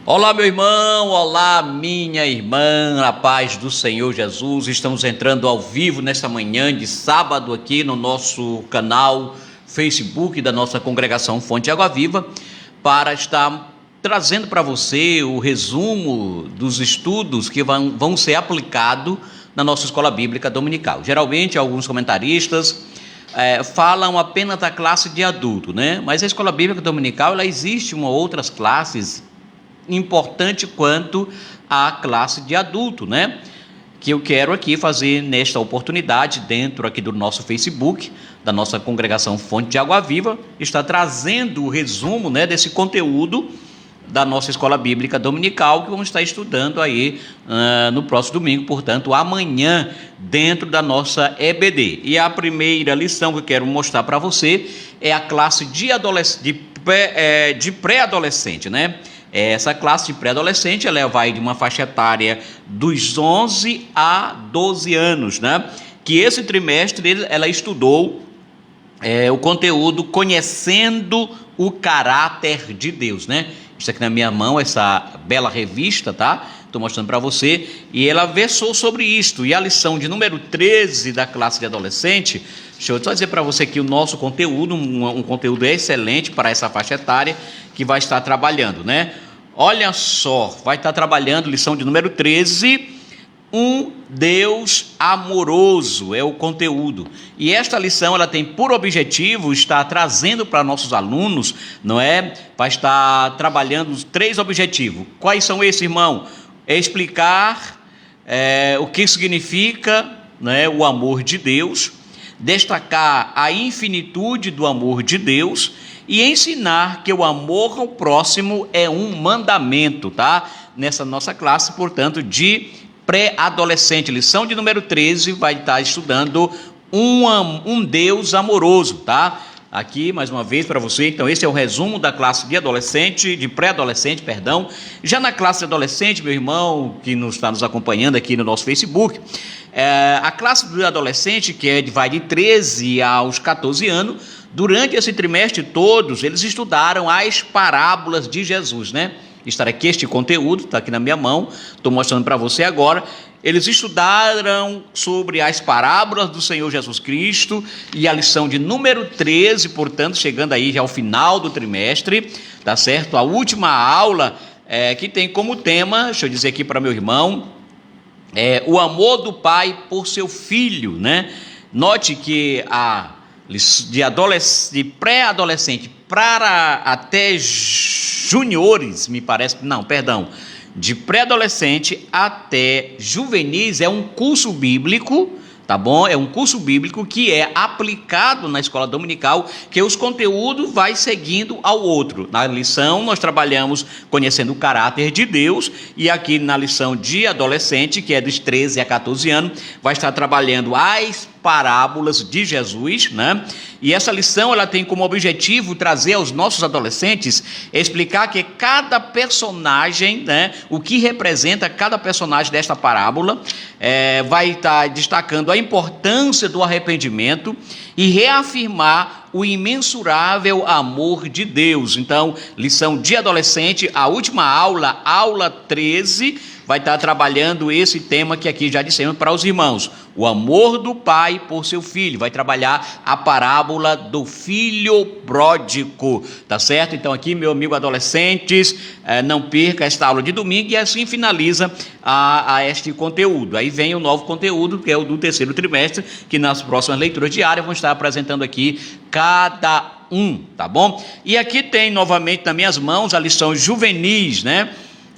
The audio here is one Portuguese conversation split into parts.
Olá, meu irmão, olá, minha irmã, na paz do Senhor Jesus. Estamos entrando ao vivo nesta manhã de sábado aqui no nosso canal Facebook da nossa congregação Fonte de Água Viva para estar trazendo para você o resumo dos estudos que vão ser aplicados na nossa escola bíblica dominical. Geralmente, alguns comentaristas falam apenas da classe de adulto, né? Mas a escola bíblica dominical, ela existe outras classes importante quanto à classe de adulto, né? Que eu quero aqui fazer nesta oportunidade, dentro aqui do nosso Facebook, da nossa congregação Fonte de Água Viva, está trazendo o resumo, né, desse conteúdo da nossa escola bíblica dominical, que vamos estar estudando aí no próximo domingo, portanto, amanhã, dentro da nossa EBD. E a primeira lição que eu quero mostrar para você é a classe de pré-adolescente, né? Essa classe de pré-adolescente, ela vai de uma faixa etária dos 11 a 12 anos, né? Que esse trimestre ela estudou o conteúdo Conhecendo o Caráter de Deus, né? Isso aqui na minha mão, essa bela revista, tá? Estou mostrando para você. E ela versou sobre isto. E a lição de número 13 da classe de adolescente, deixa eu só dizer para você que o nosso conteúdo, um conteúdo excelente para essa faixa etária, que vai estar trabalhando, né? Olha só, vai estar trabalhando lição de número 13, um Deus amoroso, é o conteúdo. E esta lição, ela tem por objetivo estar trazendo para nossos alunos, não é? Vai estar trabalhando os 3 objetivos. Quais são esses, irmão? É explicar o que significa, né, o amor de Deus, destacar a infinitude do amor de Deus e ensinar que o amor ao próximo é um mandamento, tá? Nessa nossa classe, portanto, de pré-adolescente, lição de número 13, vai estar estudando um Deus amoroso, tá? Aqui, mais uma vez, para você, então, esse é o resumo da classe de adolescente, de pré-adolescente, perdão. Já na classe de adolescente, meu irmão, que está nos acompanhando aqui no nosso Facebook, a classe do adolescente, que vai de 13 aos 14 anos, durante esse trimestre todos, eles estudaram as parábolas de Jesus, né? Está aqui este conteúdo, está aqui na minha mão, estou mostrando para você agora. Eles estudaram sobre as parábolas do Senhor Jesus Cristo e a lição de número 13, portanto, chegando aí já ao final do trimestre, tá certo? A última aula que tem como tema, deixa eu dizer aqui para meu irmão, o amor do pai por seu filho, né? Note que de pré-adolescente para até juniores, me parece, não, perdão, de pré-adolescente até juvenis é um curso bíblico, tá bom? É um curso bíblico que é aplicado na escola dominical, que os conteúdos vai seguindo ao outro. Na lição nós trabalhamos conhecendo o caráter de Deus, e aqui na lição de adolescente, que é dos 13 a 14 anos, vai estar trabalhando as parábolas de Jesus, né? E essa lição, ela tem como objetivo trazer aos nossos adolescentes, explicar que cada personagem, né, o que representa cada personagem desta parábola, vai estar destacando a importância do arrependimento e reafirmar o imensurável amor de Deus. Então, lição de adolescente, a última aula, aula 13, vai estar trabalhando esse tema que aqui já dissemos para os irmãos, o amor do pai por seu filho. Vai trabalhar a parábola do filho pródigo, tá certo? Então aqui, meu amigo adolescentes, não perca esta aula de domingo, e assim finaliza a este conteúdo. Aí vem o novo conteúdo, que é o do terceiro trimestre, que nas próximas leituras diárias vão estar apresentando aqui cada um, tá bom? E aqui tem novamente nas minhas mãos a lição juvenis, né?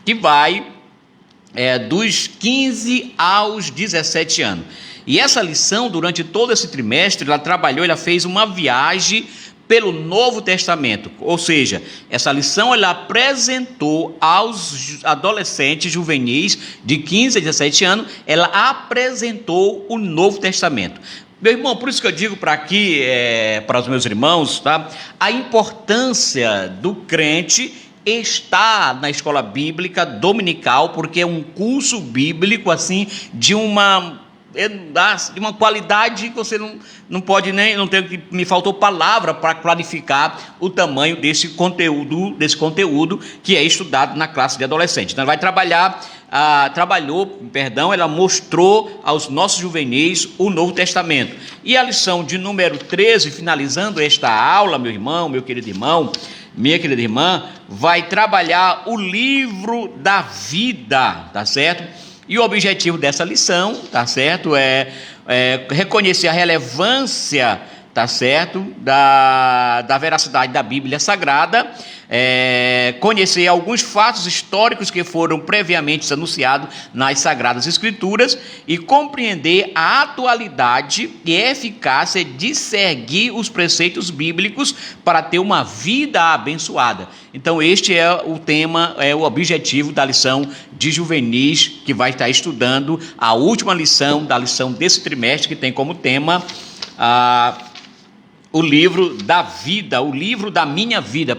Que vai dos 15 aos 17 anos. E essa lição, durante todo esse trimestre, ela fez uma viagem pelo Novo Testamento. Ou seja, essa lição ela apresentou aos adolescentes juvenis de 15 a 17 anos, ela apresentou o Novo Testamento. Meu irmão, por isso que eu digo para os meus irmãos, tá? A importância do crente está na escola bíblica dominical, porque é um curso bíblico assim de uma de uma qualidade que você não pode nem, não tem, me faltou palavra para clarificar o tamanho desse conteúdo que é estudado na classe de adolescente. Então, ela vai ela mostrou aos nossos juvenis o Novo Testamento. E a lição de número 13, finalizando esta aula, meu irmão, meu querido irmão, minha querida irmã, vai trabalhar o livro da vida, tá certo? E o objetivo dessa lição, tá certo, é reconhecer a relevância, tá certo, da veracidade da Bíblia Sagrada, conhecer alguns fatos históricos que foram previamente anunciados nas Sagradas Escrituras e compreender a atualidade e a eficácia de seguir os preceitos bíblicos para ter uma vida abençoada. Então este é o tema, é o objetivo da lição de juvenis, que vai estar estudando a última lição da lição desse trimestre, que tem como tema o livro da vida, o livro da minha vida,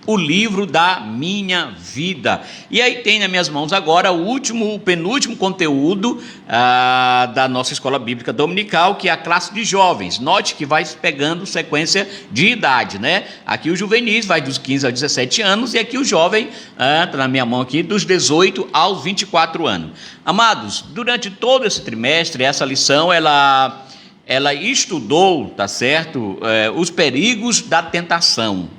o livro da minha vida. E aí tem nas minhas mãos agora o penúltimo conteúdo da nossa escola bíblica dominical, que é a classe de jovens. Note que vai pegando sequência de idade, né? Aqui o juvenis vai dos 15 aos 17 anos e aqui o jovem, está na minha mão aqui, dos 18 aos 24 anos. Amados, durante todo esse trimestre, essa lição, ela estudou, tá certo, os perigos da tentação,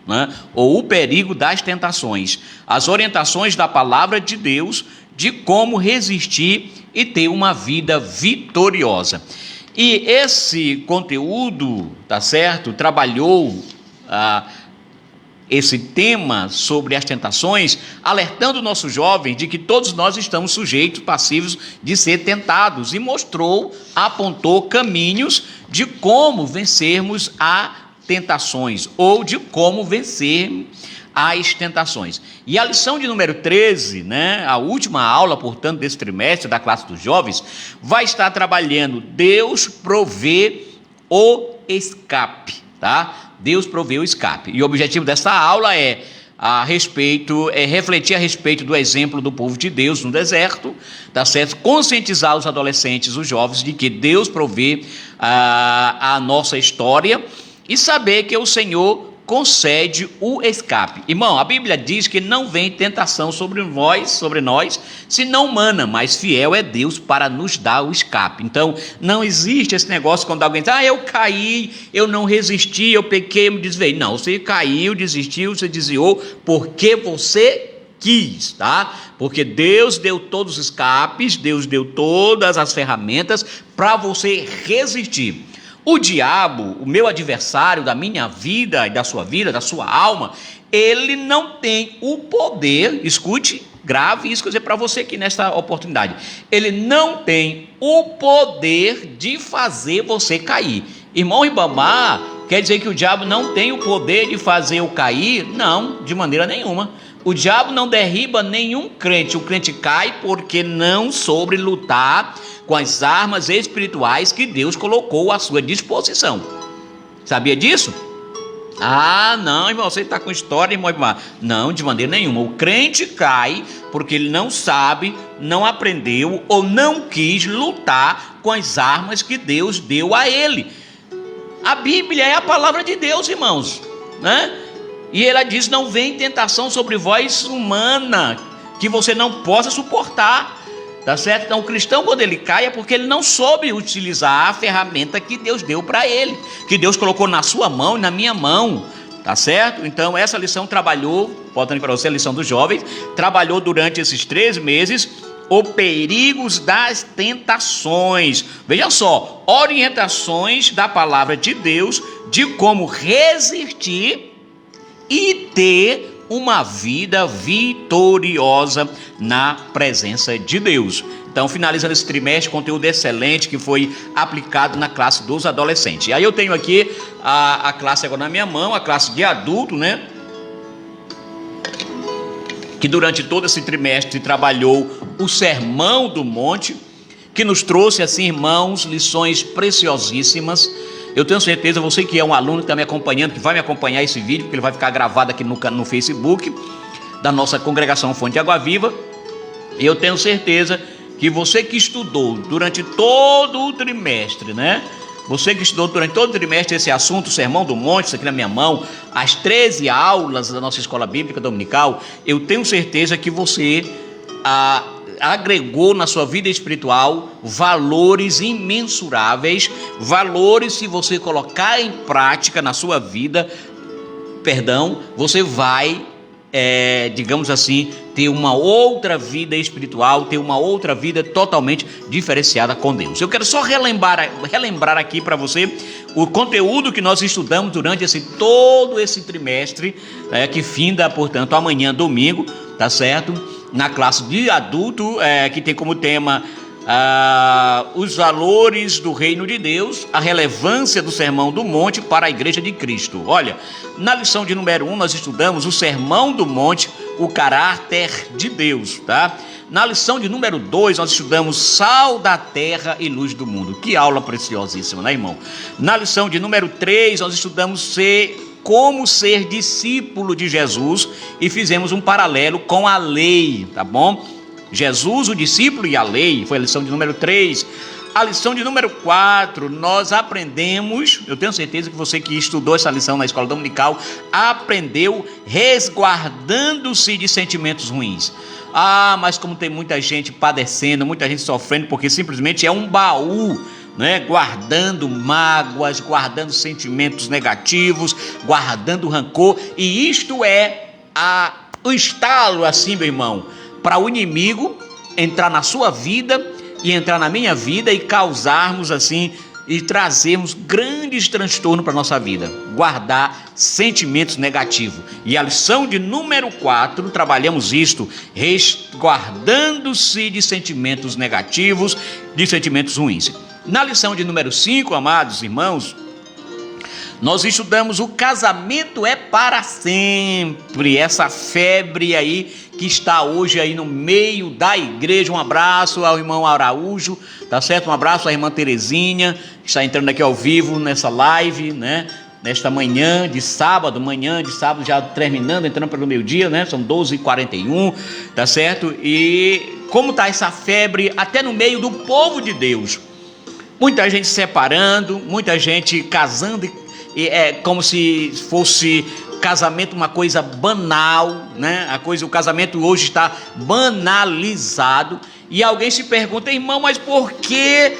né? Ou o perigo das tentações, as orientações da palavra de Deus de como resistir e ter uma vida vitoriosa. E esse conteúdo, tá certo, trabalhou esse tema sobre as tentações, alertando nossos jovens de que todos nós estamos sujeitos, passivos de ser tentados, e apontou caminhos de como vencermos as tentações, ou de como vencer as tentações. E a lição de número 13, né, a última aula, portanto, desse trimestre da classe dos jovens, vai estar trabalhando Deus provê o escape, tá? Deus provê o escape. E o objetivo dessa aula é refletir a respeito do exemplo do povo de Deus no deserto, tá certo? Conscientizar os adolescentes, os jovens, de que Deus provê a nossa história e saber que o Senhor concede o escape. Irmão, a Bíblia diz que não vem tentação sobre nós, senão humana, mas fiel é Deus para nos dar o escape. Então, não existe esse negócio quando alguém diz, eu caí, eu não resisti, eu pequei, eu me desviei. Não, você caiu, desistiu, você desviou, porque você quis, tá? Porque Deus deu todos os escapes, Deus deu todas as ferramentas para você resistir. O diabo, o meu adversário da minha vida e da sua alma, ele não tem o poder, escute, grave isso que eu vou dizer para você aqui nesta oportunidade, ele não tem o poder de fazer você cair. Irmão Ribamar, quer dizer que o diabo não tem o poder de fazer eu cair? Não, de maneira nenhuma. O diabo não derriba nenhum crente, o crente cai porque não soube lutar com as armas espirituais que Deus colocou à sua disposição. Sabia disso? Não, irmão, você está com história, irmão. Não, de maneira nenhuma. O crente cai porque ele não sabe, não aprendeu ou não quis lutar com as armas que Deus deu a ele. A Bíblia é a palavra de Deus, irmãos, né? E ela diz, não vem tentação sobre vós humana, que você não possa suportar, tá certo? Então o cristão, quando ele cai, é porque ele não soube utilizar a ferramenta que Deus deu para ele, que Deus colocou na sua mão e na minha mão, tá certo? Então essa lição trabalhou, voltando para você, a lição dos jovens, trabalhou durante esses 3 meses, os perigos das tentações. Veja só, orientações da palavra de Deus, de como resistir e ter uma vida vitoriosa na presença de Deus. Então, finalizando esse trimestre, conteúdo excelente que foi aplicado na classe dos adolescentes. E aí eu tenho aqui a classe agora na minha mão, a classe de adulto, né? Que durante todo esse trimestre trabalhou o Sermão do Monte, que nos trouxe, assim, irmãos, lições preciosíssimas. Eu tenho certeza, você que é um aluno que está me acompanhando, que vai me acompanhar esse vídeo, porque ele vai ficar gravado aqui no Facebook da nossa congregação Fonte de Água Viva, e eu tenho certeza que você que estudou durante todo o trimestre, né? Você que estudou durante todo o trimestre esse assunto, o Sermão do Monte, isso aqui na minha mão, as 13 aulas da nossa escola bíblica dominical, eu tenho certeza que você agregou na sua vida espiritual valores imensuráveis, valores, se você colocar em prática na sua vida, você vai, digamos assim, ter uma outra vida espiritual, ter uma outra vida totalmente diferenciada com Deus. Eu quero só relembrar aqui para você o conteúdo que nós estudamos durante todo esse trimestre, que finda, portanto, amanhã, domingo, tá certo? Na classe de adulto, que tem como tema os valores do reino de Deus, a relevância do Sermão do Monte para a Igreja de Cristo. Olha, na lição de número 1 nós estudamos o Sermão do Monte, o caráter de Deus, tá? Na lição de número 2 nós estudamos sal da terra e luz do mundo. Que aula preciosíssima, né, irmão? Na lição de número 3 nós estudamos como ser discípulo de Jesus e fizemos um paralelo com a lei, tá bom? Jesus, o discípulo e a lei, foi a lição de número 3. A lição de número 4, nós aprendemos, eu tenho certeza que você que estudou essa lição na escola dominical, aprendeu resguardando-se de sentimentos ruins. Mas como tem muita gente padecendo, muita gente sofrendo, porque simplesmente é um baú, né? Guardando mágoas, guardando sentimentos negativos, guardando rancor, e isto é o estalo, assim, meu irmão, para o inimigo entrar na sua vida e entrar na minha vida e causarmos assim e trazermos grandes transtornos para a nossa vida, guardar sentimentos negativos. E a lição de número 4, trabalhamos isto, resguardando-se de sentimentos negativos, de sentimentos ruins. Na lição de número 5, amados irmãos, nós estudamos o casamento é para sempre, essa febre aí que está hoje aí no meio da igreja. Um abraço ao irmão Araújo, tá certo? Um abraço à irmã Terezinha, que está entrando aqui ao vivo nessa live, né? Nesta manhã de sábado, já terminando, entrando pelo meio-dia, né? São 12h41, tá certo? E como está essa febre até no meio do povo de Deus? Muita gente se separando, muita gente casando, e é como se fosse casamento uma coisa banal, né? O casamento hoje está banalizado. E alguém se pergunta, irmão, mas por que,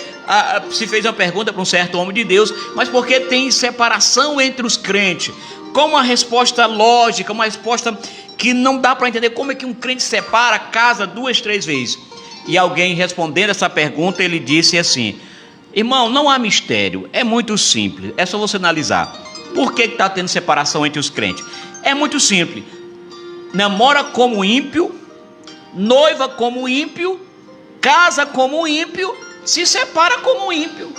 se fez uma pergunta para um certo homem de Deus, mas por que tem separação entre os crentes? Como uma resposta lógica, uma resposta que não dá para entender como é que um crente separa, casa 2, 3 vezes. E alguém respondendo essa pergunta, ele disse assim: irmão, não há mistério, é muito simples, é só você analisar. Por que está tendo separação entre os crentes? É muito simples. Namora como ímpio, noiva como ímpio, casa como ímpio, se separa como ímpio.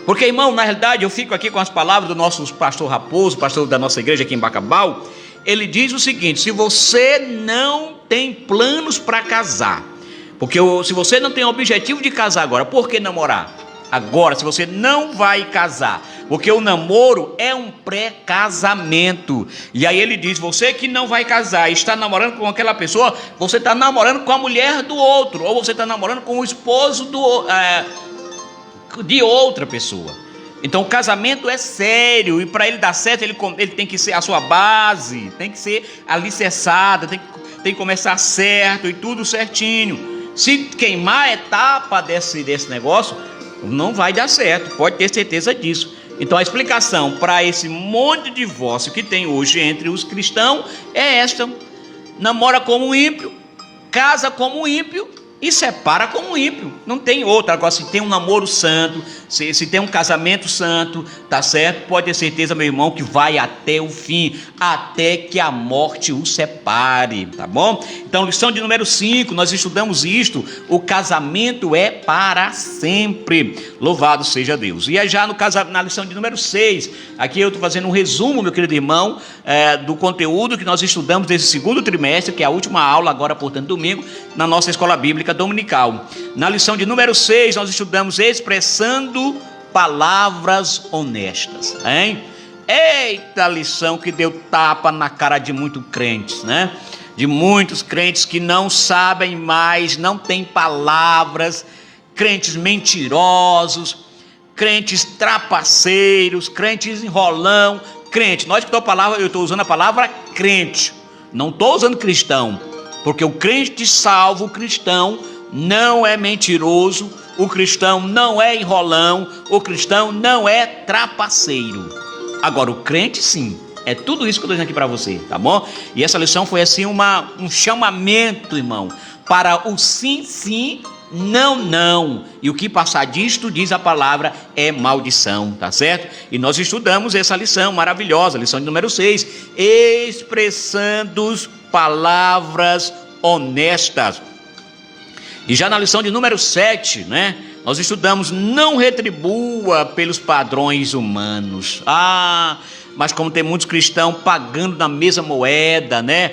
Porque, irmão, na realidade, eu fico aqui com as palavras do nosso pastor Raposo, pastor da nossa igreja aqui em Bacabal. Ele diz o seguinte: se você não tem planos para casar, porque se você não tem objetivo de casar agora, por que namorar? Agora, se você não vai casar, porque o namoro é um pré-casamento. E aí ele diz: você que não vai casar e está namorando com aquela pessoa, você está namorando com a mulher do outro, ou você está namorando com o esposo de outra pessoa. Então o casamento é sério, e para ele dar certo, ele tem que ser a sua base, tem que ser alicerçada, tem que começar certo e tudo certinho. Se queimar a etapa desse negócio, não vai dar certo, pode ter certeza disso. Então a explicação para esse monte de divórcio que tem hoje entre os cristãos é esta: namora como ímpio, casa como ímpio e separa como ímpio. Não tem outra. Agora, se tem um namoro santo, se tem um casamento santo, tá certo? Pode ter certeza, meu irmão, que vai até o fim, até que a morte o separe, tá bom? Então, lição de número 5, nós estudamos isto: o casamento é para sempre. Louvado seja Deus. E aí já na lição de número 6, aqui eu estou fazendo um resumo, meu querido irmão, do conteúdo que nós estudamos desse segundo trimestre, que é a última aula agora, portanto, domingo, na nossa escola bíblica dominical. Na lição de número 6, nós estudamos expressando palavras honestas, hein? Eita lição que deu tapa na cara de muitos crentes, né? de muitos crentes que não sabem mais, não têm palavras, crentes mentirosos, crentes trapaceiros, crentes enrolão, crente. Nós que eu estou usando a palavra crente, não estou usando cristão, porque o crente salvo, o cristão não é mentiroso, o cristão não é enrolão, o cristão não é trapaceiro. Agora o crente sim, é tudo isso que eu estou dizendo aqui para você, tá bom? E essa lição foi assim um chamamento, irmão, para o sim, sim, não, não. E o que passar disto, diz a palavra, é maldição, tá certo? E nós estudamos essa lição maravilhosa, lição de número 6, expressando palavras honestas. E já na lição de número 7, né, nós estudamos, não retribua pelos padrões humanos. Mas como tem muitos cristãos pagando na mesma moeda, né?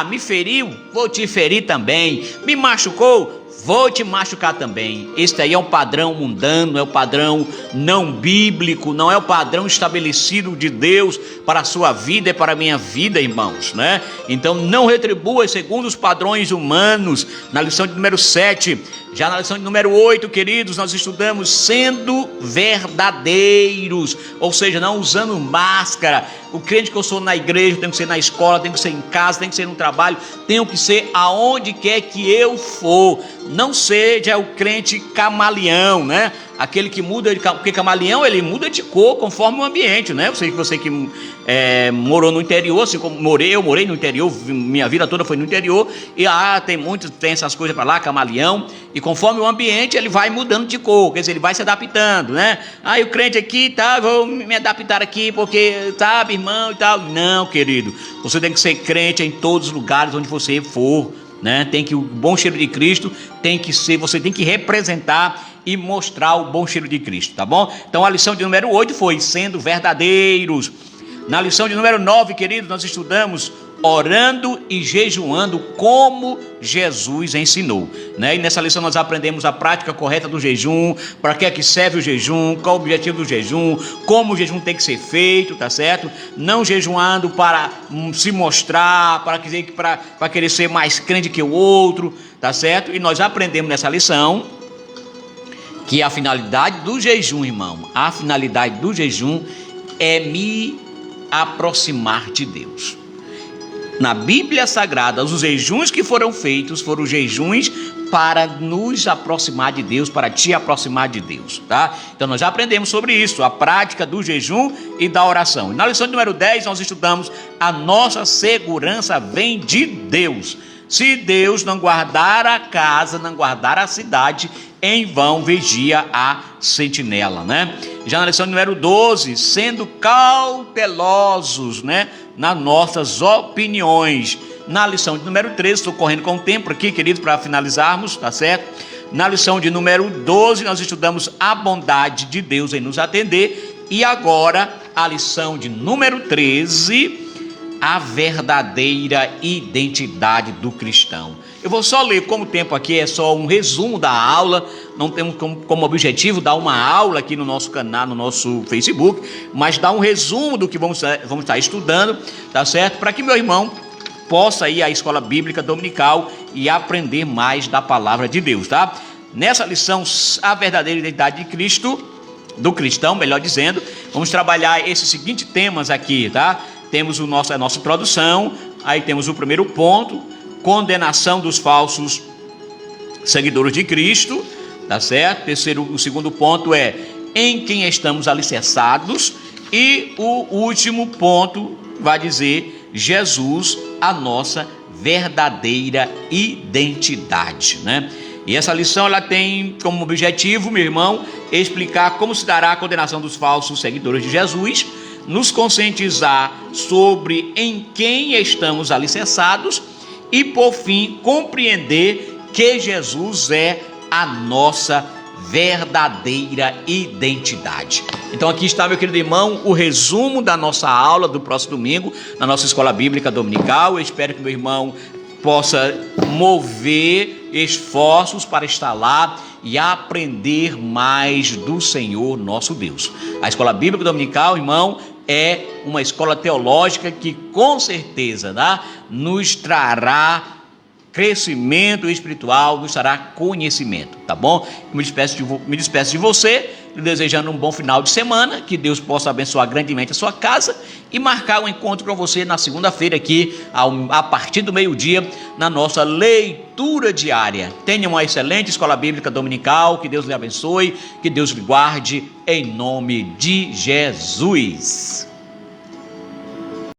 Me feriu, vou te ferir também. Me machucou, vou te machucar também. Este aí é um padrão mundano, é o padrão não bíblico, não é o padrão estabelecido de Deus para a sua vida e para a minha vida, irmãos, né? Então não retribua segundo os padrões humanos. Na lição de número 7, já na lição de número 8, queridos, nós estudamos sendo verdadeiros, ou seja, não usando máscara. O crente que eu sou na igreja, tem que ser na escola, tem que ser em casa, tem que ser no trabalho, tenho que ser aonde quer que eu for. Não seja o crente camaleão, né? Aquele que muda, porque camaleão ele muda de cor conforme o ambiente, né? Você que morou no interior, assim como eu morei no interior, minha vida toda foi no interior, e tem essas coisas para lá, camaleão, e conforme o ambiente ele vai mudando de cor, quer dizer, ele vai se adaptando, né? O crente aqui, vou me adaptar aqui, porque, sabe, irmão e tal. Não, querido, você tem que ser crente em todos os lugares onde você for, né? O bom cheiro de Cristo você tem que representar e mostrar o bom cheiro de Cristo, tá bom? Então a lição de número 8 foi sendo verdadeiros. Na lição de número 9, queridos, nós estudamos orando e jejuando como Jesus ensinou, né? E nessa lição nós aprendemos a prática correta do jejum, para que serve o jejum, qual o objetivo do jejum, como o jejum tem que ser feito, tá certo? Não jejuando para se mostrar, para querer ser mais crente que o outro, tá certo? E nós aprendemos nessa lição que a finalidade do jejum, irmão, a finalidade do jejum é me aproximar de Deus. Na Bíblia Sagrada, os jejuns que foram feitos foram jejuns para nos aproximar de Deus, para te aproximar de Deus, tá? Então nós já aprendemos sobre isso, a prática do jejum e da oração. E na lição número 10 nós estudamos a nossa segurança vem de Deus. Se Deus não guardar a casa, não guardar a cidade, em vão vigia a sentinela, né? Já na lição número 12, sendo cautelosos, né, nas nossas opiniões. Na lição de número 13, estou correndo com o tempo aqui, queridos, para finalizarmos, tá certo? Na lição de número 12, nós estudamos a bondade de Deus em nos atender. E agora, a lição de número 13, a verdadeira identidade do cristão. Eu vou só ler, como o tempo aqui é só um resumo da aula, não temos como objetivo dar uma aula aqui no nosso canal, no nosso Facebook, mas dar um resumo do que vamos estar estudando, tá certo? Para que meu irmão possa ir à escola bíblica dominical e aprender mais da palavra de Deus, tá? Nessa lição, a verdadeira identidade de Cristo, do cristão, melhor dizendo, vamos trabalhar esses seguintes temas aqui, tá? Temos a nossa introdução, aí temos o primeiro ponto, condenação dos falsos seguidores de Cristo, tá certo? O segundo ponto é em quem estamos alicerçados, e o último ponto vai dizer Jesus, a nossa verdadeira identidade, né? E essa lição ela tem como objetivo, meu irmão, explicar como se dará a condenação dos falsos seguidores de Jesus, nos conscientizar sobre em quem estamos alicerçados e, por fim, compreender que Jesus é a nossa verdadeira identidade. Então aqui está, meu querido irmão, o resumo da nossa aula do próximo domingo na nossa escola bíblica dominical. Eu espero que meu irmão possa mover esforços para estar lá e aprender mais do Senhor nosso Deus. A escola bíblica dominical, irmão, é uma escola teológica que com certeza, tá, nos trará crescimento espiritual, nos trará conhecimento, tá bom? Me despeço de você, desejando um bom final de semana, que Deus possa abençoar grandemente a sua casa e marcar um encontro com você na segunda-feira aqui, a partir do meio-dia, na nossa leitura diária. Tenha uma excelente escola bíblica dominical, que Deus lhe abençoe, que Deus lhe guarde, em nome de Jesus.